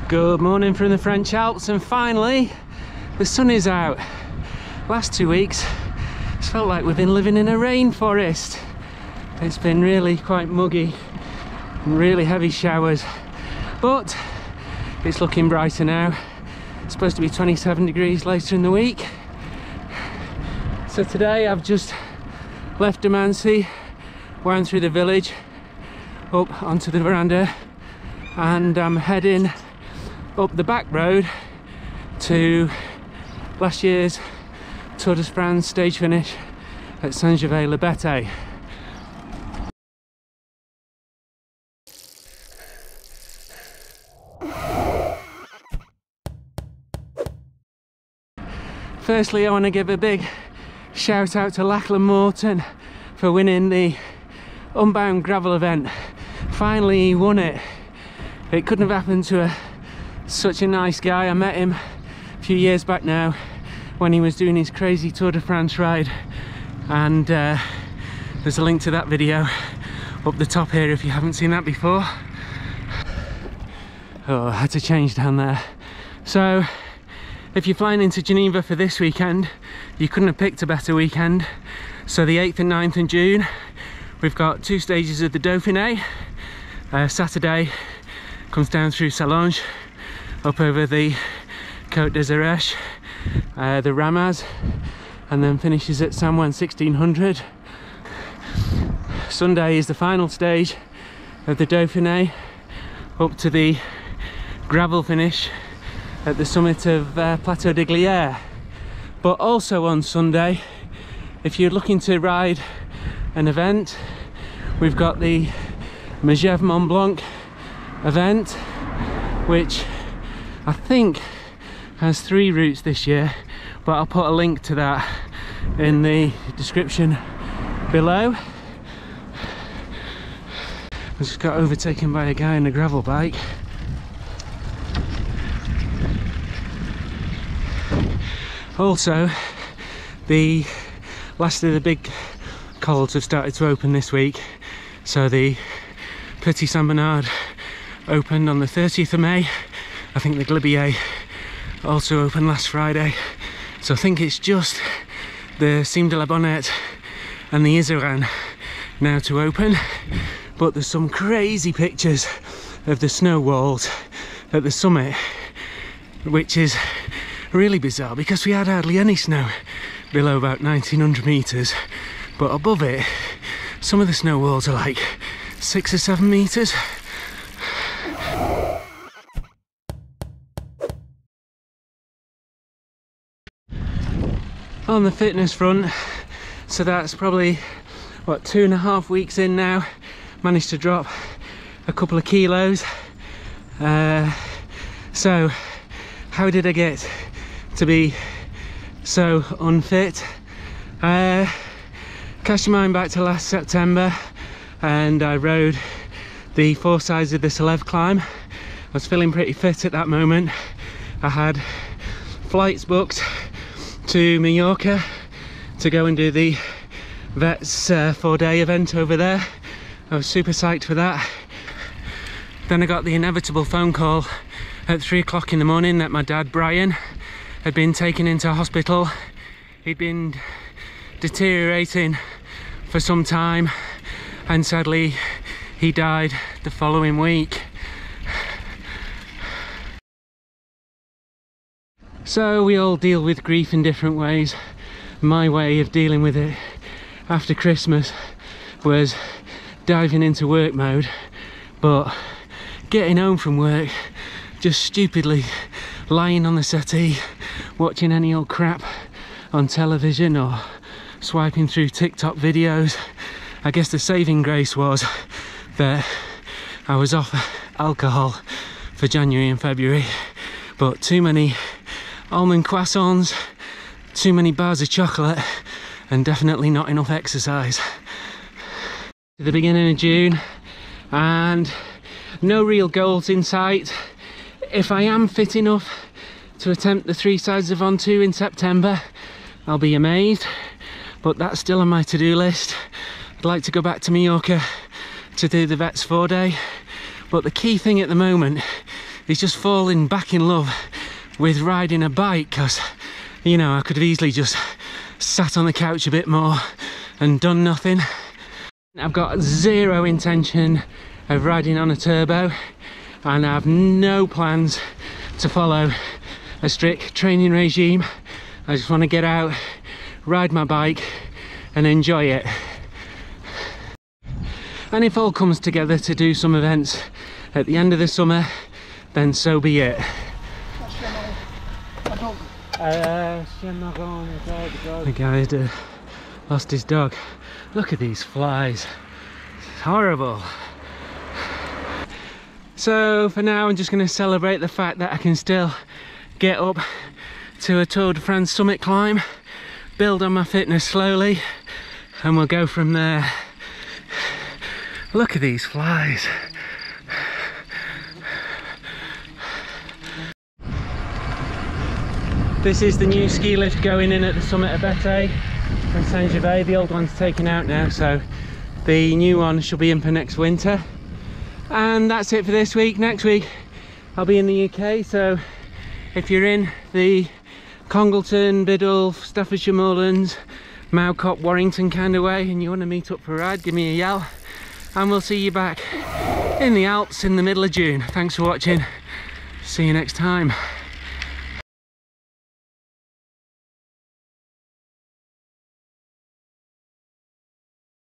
Good morning from the French Alps, and finally the sun is out. Last 2 weeks it's felt like we've been living in a rainforest. It's been really quite muggy and really heavy showers, but it's looking brighter now. It's supposed to be 27 degrees later in the week. So today I've just left Demansy, wound through the village up onto the veranda, and I'm heading up the back road to last year's Tour de France stage finish at Saint-Gervais-le-Bethel. Firstly, I want to give a big shout out to Lachlan Morton for winning the Unbound gravel event. Finally he won it. It couldn't have happened to such a nice guy. I met him a few years back now when he was doing his crazy Tour de France ride, and there's a link to that video up the top here if you haven't seen that before. Oh, I had to change down there. So if you're flying into Geneva for this weekend, you couldn't have picked a better weekend. So the 8th and 9th in June, we've got 2 stages of the Dauphiné. Saturday comes down through Sallanches, up over the Côte des Arèches, the Ramaz, and then finishes at Samoin 1600. Sunday is the final stage of the Dauphiné, up to the gravel finish at the summit of Plateau de Glières. But also on Sunday, if you're looking to ride an event, we've got the Mont Blanc event, which I think has 3 routes this year, but I'll put a link to that in the description below. I just got overtaken by a guy on a gravel bike. Also, the last of the big cols have started to open this week. So the Petit Saint Bernard opened on the 30th of May. I think the Glibier also opened last Friday. So I think it's just the Cime de la Bonnette and the Iseran now to open. But there's some crazy pictures of the snow walls at the summit, which is really bizarre because we had hardly any snow below about 1900 meters, but above it some of the snow walls are like 6 or 7 meters. On the fitness front, so that's probably what, 2.5 weeks in now, managed to drop a couple of kilos. So how did I get to be so unfit? Cast your mind back to last September, and I rode the 4 sides of the Salève climb. I was feeling pretty fit at that moment. I had flights booked to Mallorca to go and do the Vets 4-day event over there. I was super psyched for that. Then I got the inevitable phone call at 3 o'clock in the morning that my dad Brian had been taken into hospital. He'd been deteriorating for some time, and sadly he died the following week. So we all deal with grief in different ways. My way of dealing with it after Christmas was diving into work mode, but getting home from work, just stupidly lying on the settee watching any old crap on television or swiping through TikTok videos. I guess the saving grace was that I was off alcohol for January and February, but too many almond croissants, too many bars of chocolate, and definitely not enough exercise. At the beginning of June, and no real goals in sight. If I am fit enough to attempt the 3 sides of Ventoux in September, I'll be amazed, but that's still on my to-do list. I'd like to go back to Mallorca to do the Vets 4-day, but the key thing at the moment is just falling back in love with riding a bike, because, you know, I could have easily just sat on the couch a bit more and done nothing. I've got zero intention of riding on a turbo, and I have no plans to follow a strict training regime. I just want to get out, ride my bike and enjoy it. And if all comes together to do some events at the end of the summer, then so be it. The guy had lost his dog. Look at these flies. It's horrible. So for now I'm just going to celebrate the fact that I can still get up to a Tour de France summit climb, build on my fitness slowly, and we'll go from there. Look at these flies. This is the new ski lift going in at the summit of Béthé from Saint-Gervais. The old one's taken out now, so the new one should be in for next winter. And that's it for this week. Next week I'll be in the UK, so if you're in the Congleton, Biddulph, Staffordshire Moorlands, Mowcop, Warrington kind of way, and you want to meet up for a ride, give me a yell, and we'll see you back in the Alps in the middle of June. Thanks for watching. See you next time.